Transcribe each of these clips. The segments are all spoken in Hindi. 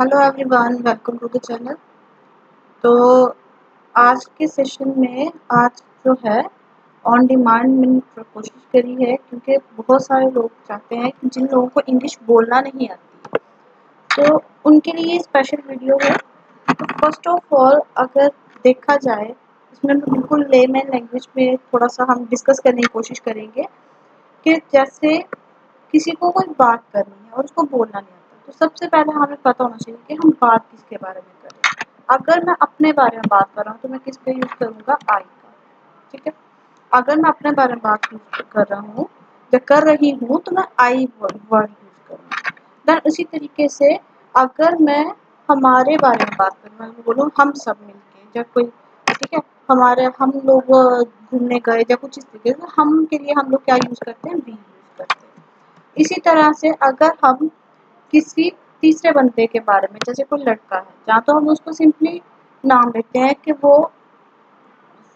Hello everyone, welcome to the channel. तो आज के सेशन में आज जो है ऑन डिमांड मैंने कोशिश करी है, क्योंकि बहुत सारे लोग चाहते हैं कि जिन लोगों को इंग्लिश बोलना नहीं आती, तो उनके लिए स्पेशल वीडियो है। तो फर्स्ट ऑफ ऑल अगर देखा जाए, इसमें बिल्कुल लेमैन लैंग्वेज में थोड़ा सा हम डिस्कस करने की कोशिश करेंगे कि जैसे किसी को कोई बात करनी है और उसको बोलना नहीं आता, तो सबसे पहले हमें पता होना चाहिए कि हम बात किसके बारे में कर रहे हैं। अगर मैं अपने बारे में बात कर रहा हूँ तो मैं किसका यूज करूंगा? आई का। ठीक है। अगर मैं अपने बारे में बात कर रहा हूँ या कर रही हूँ तो मैं आई वर्ड यूज करूँगी। देन उसी तरीके से अगर मैं हमारे बारे में बात करूँ, मैं बोलूँ हम सब मिलके या कोई, ठीक है, हमारे हम लोग घूमने गए या कुछ इस तरीके से, हम के लिए हम लोग क्या यूज करते हैं? वी यूज करते हैं। इसी तरह से अगर हम किसी तीसरे बंदे के बारे में, जैसे कोई लड़का है, जहाँ तो हम उसको सिंपली नाम लेते हैं कि वो,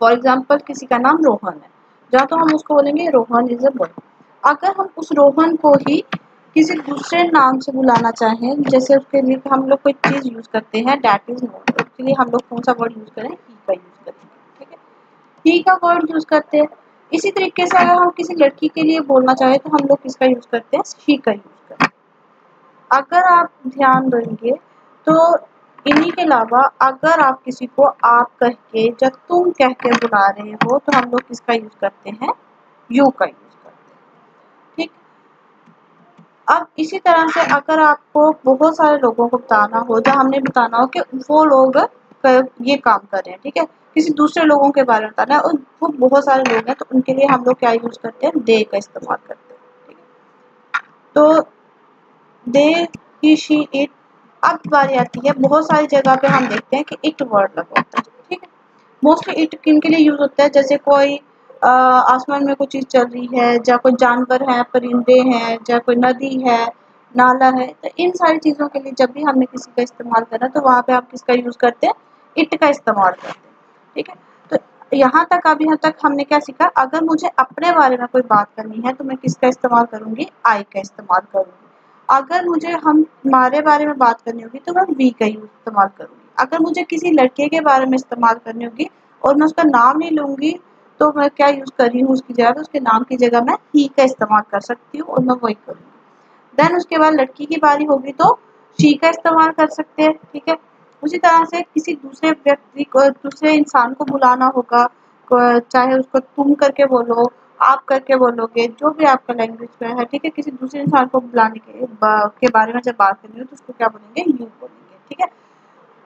फॉर एग्जाम्पल किसी का नाम रोहन है, जहाँ तो हम उसको बोलेंगे रोहन इज अ बॉय। अगर हम उस रोहन को ही किसी दूसरे नाम से बुलाना चाहें, जैसे उसके लिए हम लोग कोई चीज यूज करते हैं डैट इज नोट, उसके लिए हम लोग कौन सा वर्ड यूज करें? ही का यूज करेंगे। ठीक है, ही का वर्ड यूज करते हैं। इसी तरीके से अगर हम किसी लड़की के लिए बोलना चाहें तो हम लोग किसका यूज करते हैं? शी का यूज करते हैं। अगर आप ध्यान देंगे तो इन्हीं के अलावा अगर आप किसी को आप कह के या तुम कह के बुला रहे हो तो हम लोग किसका यूज करते हैं? यू का यूज करते हैं। ठीक। अब इसी तरह से अगर आपको बहुत सारे लोगों को बताना हो, या हमने बताना हो कि वो लोग ये काम कर रहे हैं, ठीक है, किसी दूसरे लोगों के बारे में बताना है और वो बहुत सारे लोग हैं, तो उनके लिए हम लोग क्या यूज करते हैं? दे का इस्तेमाल करते हैं। ठीक है? तो दे, ही, शी, इट। अब बारी आती है, बहुत सारी जगह पे हम देखते हैं कि इट वर्ड लगा होता है। ठीक है, मोस्टली इट किन के लिए यूज होता है? जैसे कोई आसमान में कोई चीज चल रही है, या कोई जानवर है, परिंदे हैं, या कोई नदी है, नाला है, तो इन सारी चीजों के लिए जब भी हमने किसी का इस्तेमाल करना तो वहां पे आप किसका यूज करते हैं? इट का इस्तेमाल करते हैं। ठीक है, तो यहाँ तक अभी यहाँ तक हमने क्या सीखा? अगर मुझे अपने बारे में कोई बात करनी है तो मैं किसका इस्तेमाल करूंगी? आई का इस्तेमाल करूंगी। अगर मुझे हमारे बारे में बात करनी होगी तो मैं वी का यूज इस्तेमाल करूंगी। अगर मुझे किसी लड़के के बारे में इस्तेमाल करनी होगी और मैं उसका नाम नहीं लूंगी तो मैं क्या यूज कर रही हूँ? उसकी जगह पे, उसके नाम की जगह मैं ही का इस्तेमाल कर सकती हूँ और मैं वही करूंगी। देन उसके बाद लड़की की बारी होगी तो शी का इस्तेमाल कर सकते हैं। ठीक है, उसी तरह से किसी दूसरे व्यक्ति को, दूसरे इंसान को बुलाना होगा, चाहे उसको तुम करके बोलो, आप करके बोलोगे, जो भी आपका लैंग्वेज में है। ठीक है, किसी दूसरे इंसान को बुलाने के बारे में जब बात करनी हो तो उसको क्या बोलेंगे? यू बोलेंगे। ठीक है,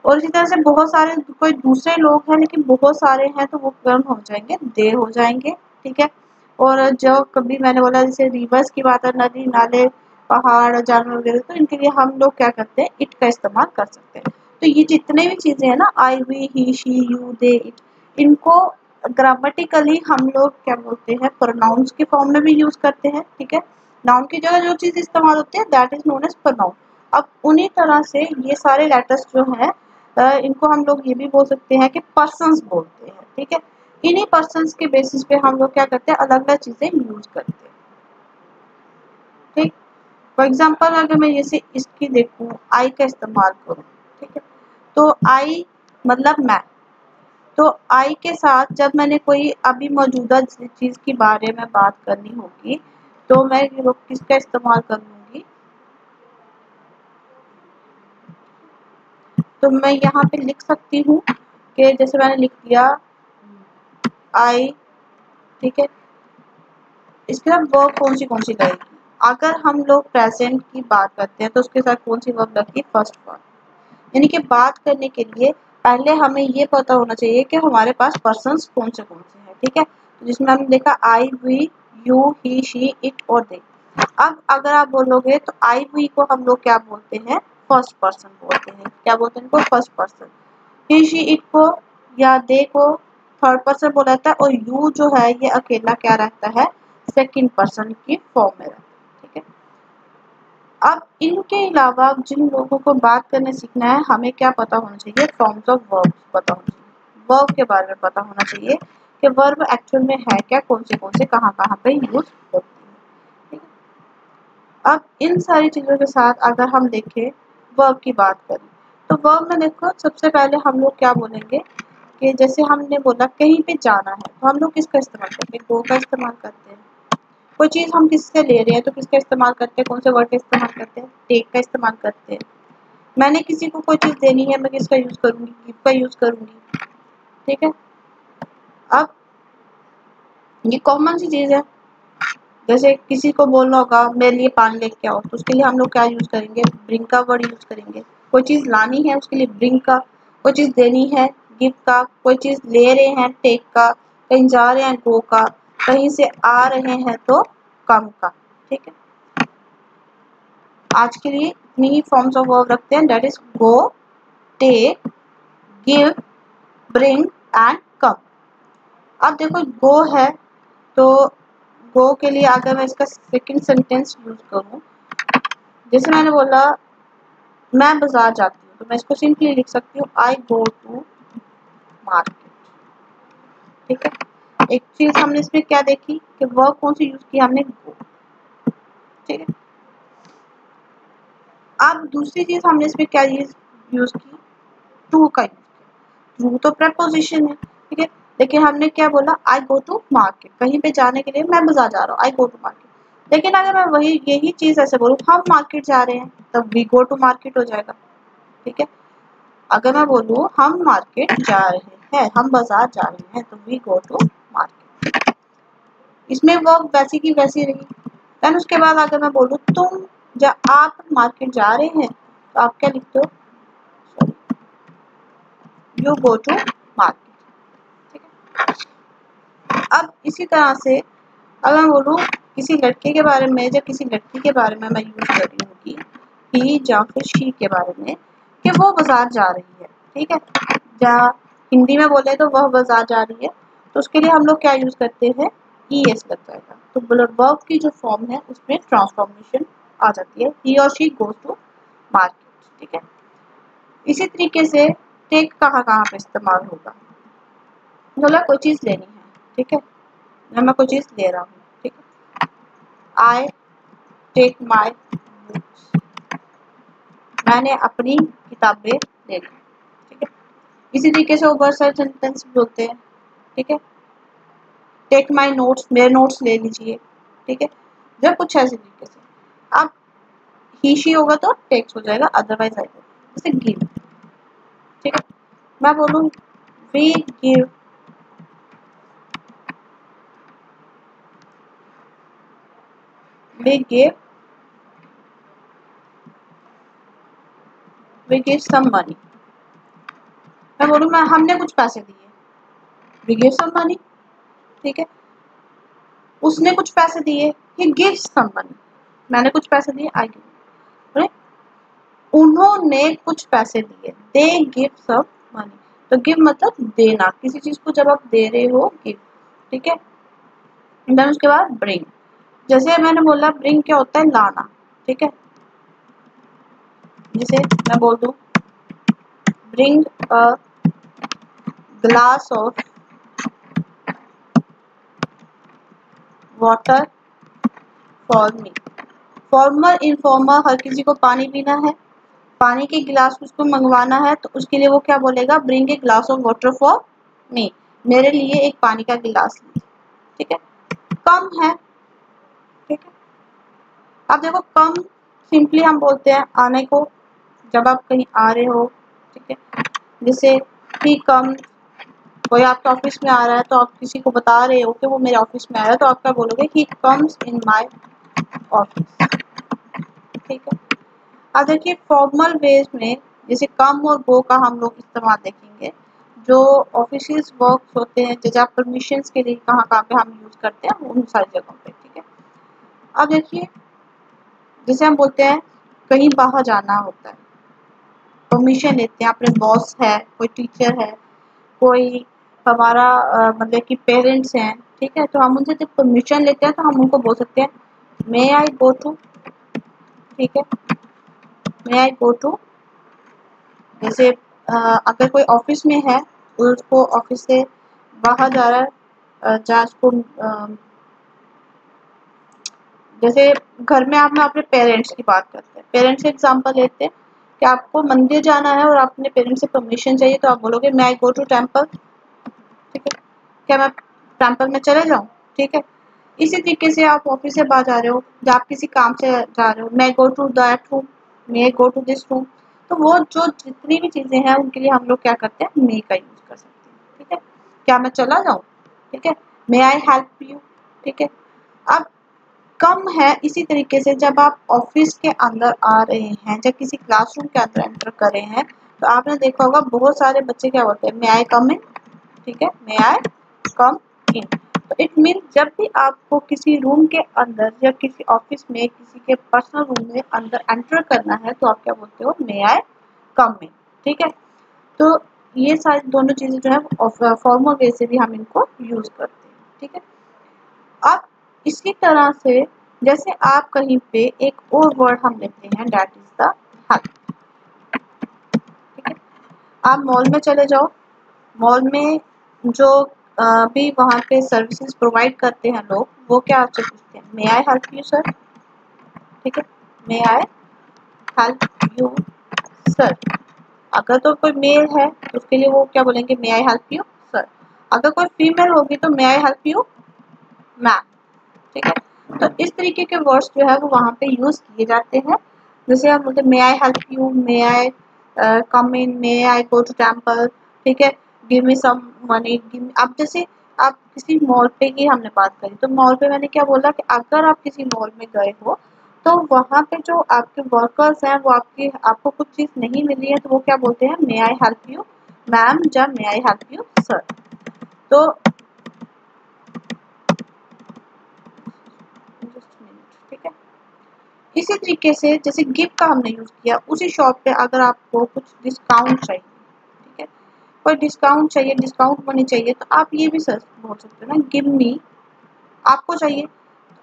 और इसी तरह से बहुत सारे कोई दूसरे लोग हैं, लेकिन बहुत सारे हैं तो वो कर्म हो जाएंगे, दे हो जाएंगे। ठीक है, और जो कभी मैंने बोला जैसे रिवर्स की बात है, नदी, नाले, पहाड़, जानवर वगैरह, तो इनके लिए हम लोग क्या करते हैं? इट का इस्तेमाल कर सकते हैं। तो ये जितने भी चीजें हैं ना, I, we, he, she, you, they, it, इनको ग्रामेटिकली हम लोग क्या बोलते हैं? प्रोनाउंस के फॉर्म में भी यूज करते हैं। ठीक है, नाउन की जगह जो चीज इस्तेमाल होती है that is known as pronoun. अब उन्हीं तरह से ये सारे लेटर्स जो हैं, इनको हम लोग ये भी बोल सकते हैं कि पर्सन्स बोलते हैं। ठीक है, इन्हीं पर्सन्स के बेसिस पे हम लोग क्या करते हैं? अलग अलग चीजें यूज करते हैं। ठीक, फॉर एग्जाम्पल अगर मैं जैसे इसकी देखूं, आई का इस्तेमाल करूं, ठीक है, तो आई मतलब मैं। तो आई के साथ जब मैंने कोई अभी मौजूदा चीज के बारे में बात करनी होगी तो मैं किसका इस्तेमाल करूंगी? तो मैं यहाँ पे लिख सकती हूँ कि जैसे मैंने लिख दिया आई। ठीक है, इसके साथ वर्ब कौन सी लगेगी? अगर हम लोग प्रेजेंट की बात करते हैं तो उसके साथ कौन सी वर्ब लगेगी? First verb. यानी कि बात करने के लिए पहले हमें ये पता होना चाहिए कि हमारे पास पर्सन्स कौन से हैं। ठीक है, तो जिसमें हमने देखा I, we, you, he, she, it और दे। अब अगर आप बोलोगे तो आई, वी को हम लोग क्या बोलते हैं? फर्स्ट पर्सन बोलते हैं। क्या बोलते हैं इनको? First person. He, she, it को या दे को थर्ड पर्सन बोला जाता है, और यू जो है ये अकेला क्या रहता है? सेकंड पर्सन की फॉर्म में रहता है। ठीक है, अब इनके अलावा जिन लोगों को बात करने सीखना है हमें क्या पता होना चाहिए? फॉर्म्स ऑफ वर्ब पता होना चाहिए। वर्ब के बारे में पता होना चाहिए कि वर्ब एक्चुअल में है क्या, कौन से कहाँ कहाँ पे यूज होती है। ठीक है, अब इन सारी चीजों के साथ अगर हम देखें वर्ब की बात करें तो वर्ब में देखो सबसे पहले हम लोग क्या बोलेंगे कि जैसे हमने बोला कहीं पे जाना है तो हम लोग किसका इस्तेमाल करते हैं, गो का इस्तेमाल करते हैं। कोई चीज़ हम किससे ले रहे हैं तो किसका इस्तेमाल करते हैं, कौन से वर्ड का इस्तेमाल करते हैं, टेक का इस्तेमाल करते हैं। मैंने किसी को कोई चीज़ देनी है, मैं किसका यूज़ करूँगी, गिव का यूज़ करूँगी। ठीक है, अब ये कॉमन सी चीज़ है। जैसे किसी को बोलना होगा मेरे लिए पानी लेके आओ तो उसके लिए हम लोग क्या यूज़ करेंगे, ब्रिंग का वर्ड यूज़ करेंगे। कोई चीज़ लानी है उसके लिए ब्रिंग का, कोई चीज़ देनी है गिव का, कोई चीज़ ले रहे हैं टेक का, कहीं जा रहे हैं गो का, कहीं से आ रहे हैं तो कम का। ठीक है, आज के लिए इतनी ही फॉर्म्स ऑफ वर्ब रखते हैं, that is go, take, give, bring and come. अब देखो गो है तो गो के लिए अगर मैं इसका सेकंड सेंटेंस यूज करूं, जैसे मैंने बोला मैं बाजार जाती हूँ तो मैं इसको सिंपली लिख सकती हूँ आई गो टू मार्केट। ठीक है, एक चीज हमने इसमें क्या देखी कि वर्ब कौन सी यूज की हमने, गो। ठीक है, अब दूसरी चीज हमने इसमें क्या यूज की, टू का यूज किया। टू तो प्रपोजिशन है, ठीक है, लेकिन हमने क्या बोला आई गो टू मार्केट, कहीं पे जाने के लिए मैं बाजार जा रहा हूँ, आई गो टू मार्केट। लेकिन अगर मैं वही यही चीज ऐसे बोलूँ हम मार्केट जा रहे हैं तब वी गो टू मार्केट हो जाएगा। ठीक है, अगर मैं बोलूँ हम मार्केट जा रहे हैं, हम बाजार जा रहे हैं तो वी गो टू मार्केट। इसमें वर्ब वैसी की वैसी रही। देन उसके बाद अगर मैं बोलूँ आप मार्केट जा रहे हैं तो आप क्या लिखते हो, यू गो टू मार्केट। ठीक है, अब इसी तरह से अगर मैं बोलूँ किसी लड़के के बारे में या किसी लड़की के बारे में मैं यूज कर रही हूँ कि ही या फिर शी के बारे में कि वो बाजार जा रही है। ठीक है, जहाँ हिंदी में बोले तो वह बाजार जा रही है तो उसके लिए हम लोग क्या यूज करते हैं, ES लग जाएगा। तो वर्ब की जो फॉर्म है उसमें ट्रांसफॉर्मेशन आ जाती है, ही और शी गोज टू मार्केट। ठीक है, इसी तरीके से टेक कहाँ कहाँ पे इस्तेमाल होगा, बोला कोई चीज लेनी है। ठीक है, मैं कोई चीज ले रहा हूँ। ठीक है, आई टेक माई बुक्स, मैंने अपनी किताबें ले ली। ठीक है, इसी तरीके से ओवर सर्च सेंटेंस बोलते हैं। ठीक है, टेक माई नोट्स, मेरे नोट्स ले लीजिए। ठीक है, जब कुछ ऐसे तरीके से। अब ही शी होगा तो टेक्स हो जाएगा, अदरवाइज आई जैसे गिव। ठीक है, मैं बोलूँ we give we give we give some money, मैं बोलूँ मैं हमने कुछ पैसे दिए, वी गिव सम मनी। ठीक है, उसने कुछ पैसे दिए, ही गिव्स सम मनी, मैंने कुछ पैसे दिए, आई गिव। उन्होंने कुछ पैसे दिए, दे गिव सम मनी। तो गिव मतलब देना, किसी चीज को जब आप दे रहे हो गिव। ठीक है, देन उसके बाद ब्रिंग, जैसे मैंने बोला ब्रिंग क्या होता है, लाना। ठीक है, जैसे मैं बोल दूं bring a glass of water for me. Formal informal, हर किसी को पानी पीना है, पानी के गिलास उसको मंगवाना है तो उसके लिए वो क्या बोलेगा, bring a glass of water for मी, मेरे लिए एक पानी का गिलास लीजिए। ठीक है, कम है। ठीक है, अब देखो कम सिंपली हम बोलते हैं आने को, जब आप कहीं आ रहे हो। ठीक है, जैसे ही कम, कोई आपके ऑफिस में आ रहा है तो आप किसी को बता रहे हो कि वो मेरे ऑफिस में आ रहा है तो आप क्या बोलोगे, he comes in my office. ठीक है, अब देखिए फॉर्मल वेज में जैसे कम और गो का हम लोग इस्तेमाल देखेंगे, जो ऑफिशियल वर्क्स होते हैं जैसे आप परमिशंस के लिए कहाँ कहाँ पे हम यूज करते हैं उन सारी जगहों पे। ठीक है, अब देखिए जैसे हम बोलते हैं कहीं बाहर जाना होता है, परमिशन लेते हैं, अपने बॉस है, कोई टीचर है, कोई हमारा मतलब कि पेरेंट्स हैं। ठीक है, तो हम उनसे जब परमिशन लेते हैं तो हम उनको बोल सकते हैं मे आई गो टू। ठीक है, मे आई गो टू, जैसे अगर कोई ऑफिस में है उसको ऑफिस से बाहर जा रहा है, जहाँ उसको जैसे घर में आप अपने पेरेंट्स की बात करते हैं, पेरेंट्स एग्जांपल लेते हैं कि आपको मंदिर जाना है और अपने पेरेंट्स से परमिशन चाहिए, तो आप बोलोगे मैं आई गो टू टेम्पल, ठीक है, क्या मैं टेम्पल में चले जाऊँ, ठीक है। इसी तरीके से आप ऑफिस से बाहर जा रहे हो, या आप किसी काम से जा रहे हो, मैं go to that room, may go to this room, तो वो जो जितनी भी चीजें हैं उनके लिए हम लोग क्या करते हैं, मे का यूज कर सकते हैं, ठीक है। क्या मैं चला जाऊँ, ठीक है, मे आई हेल्प यू, ठीक है। अब कम है इसी तरीके से जब आप ऑफिस के अंदर आ रहे हैं या किसी क्लासरूम के अंदर एंटर कर रहे हैं, तो आपने देखा होगा बहुत सारे बच्चे क्या बोलते हैं, मे आई कम इन, ठीक है, मे आई कम इन। तो इट मीन जब भी आपको किसी रूम के अंदर या किसी ऑफिस में किसी के पर्सनल रूम में अंदर एंटर करना है, तो आप क्या बोलते हो, मे आई कम इन, ठीक है। तो ये सारी दोनों चीजें जो है फॉर्मल वे से भी हम इनको यूज करते हैं, ठीक है। अब इसी तरह से जैसे आप कहीं पे एक और वर्ड हम लेते हैं, दैट इज द हेल्प, ठीक है। आप मॉल में चले जाओ, मॉल में जो भी वहाँ पे सर्विसेज प्रोवाइड करते हैं लोग, वो क्या आपसे पूछते हैं, मे आई हेल्प यू सर, ठीक है, मे आई हेल्प यू सर। अगर तो कोई मेल है तो उसके लिए वो क्या बोलेंगे, मे आई हेल्प यू सर। अगर कोई फीमेल होगी तो मे आई हेल्प यू मैम, ठीक है। तो इस तरीके के वर्ड्स जो है वो वहाँ पे यूज किए जाते हैं। जैसे हम बोलते may I help you, may I come in, may I go to temple, ठीक है, गिव मी सम मनी, अब जैसे आप किसी मॉल पे की हमने बात करी, तो मॉल पे मैंने क्या बोला कि अगर आप किसी मॉल में गए हो तो वहाँ पे जो आपके वर्कर्स हैं वो आपको कुछ चीज नहीं मिली है, तो वो क्या बोलते हैं, मे आई हेल्प यू मैम या मे आई हेल्प यू सर। तो ठीक है, इसी तरीके से जैसे गिफ्ट का हमने यूज किया, उसी शॉप पे अगर आपको कुछ डिस्काउंट चाहिए, ठीक है, कोई डिस्काउंट चाहिए, डिस्काउंट मनी चाहिए, तो आप ये भी सर बोल सकते हो ना, गिव मी, आपको चाहिए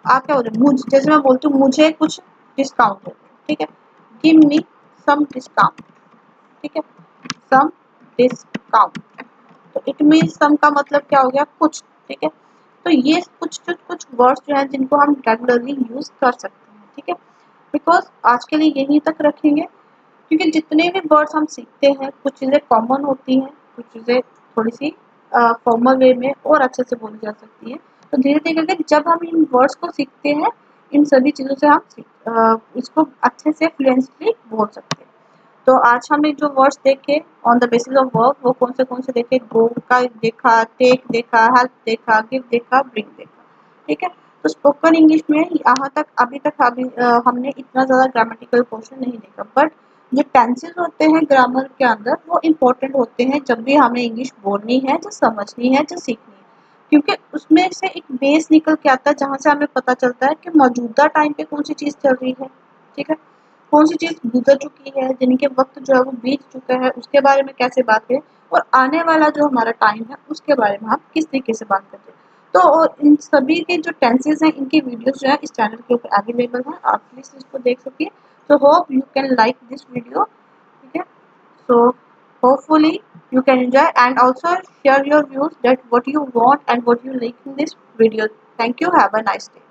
तो आप क्या बोलते हो, मुझे, जैसे मैं बोलती हूँ मुझे कुछ डिस्काउंट दो, ठीक है, गिव मी सम डिस्काउंट, ठीक है, सम डिस्काउंट। तो इट मीन सम का मतलब क्या हो गया, कुछ, ठीक है। तो ये कुछ वर्ड्स जो है जिनको हम रेगुलरली यूज कर सकते हैं, ठीक है। बिकॉज आज के लिए यहीं तक रखेंगे, क्योंकि जितने भी वर्ड्स हम सीखते हैं कुछ चीज़ें कॉमन होती हैं, कुछ चीज़ें थोड़ी सी फॉर्मल वे में और अच्छे से बोली जा सकती है। तो धीरे धीरे करके जब हम इन वर्ड्स को सीखते हैं, इन सभी चीज़ों से हम इसको अच्छे से फ्लुएंटली बोल सकते हैं। तो आज हमने जो वर्ड्स देखे on the basis of verb, वो कौन से देखे, गो का देखा, टेक देखा, हेल्प देखा, गिव देखा, ब्रिंग देखा, ठीक है। तो स्पोकन इंग्लिश में यहाँ तक हमने इतना ज़्यादा ग्रामेटिकल पोर्शन नहीं देखा, बट जो टेंसेस होते हैं ग्रामर के अंदर वो इम्पोर्टेंट होते हैं जब भी हमें इंग्लिश बोलनी है, जो समझनी है, जो सीखनी है, क्योंकि उसमें से एक बेस निकल के आता है जहाँ से हमें पता चलता है कि मौजूदा टाइम पे कौन सी चीज़ चल रही है, ठीक है, कौन सी चीज़ गुजर चुकी है, जिनके वक्त जो है वो बीत चुका है, उसके बारे में कैसे बात है, और आने वाला जो हमारा टाइम है उसके बारे में हम किस तरीके से बात करते हैं। तो और इन सभी के जो टेंसेस हैं इनकी वीडियोस जो है इस चैनल के ऊपर अवेलेबल है, आप प्लीज इसको देख सकिए। So hope you can like this video. Okay, so hopefully you can enjoy and also share your views that what you want and what you like in this video. Thank you. Have a nice day.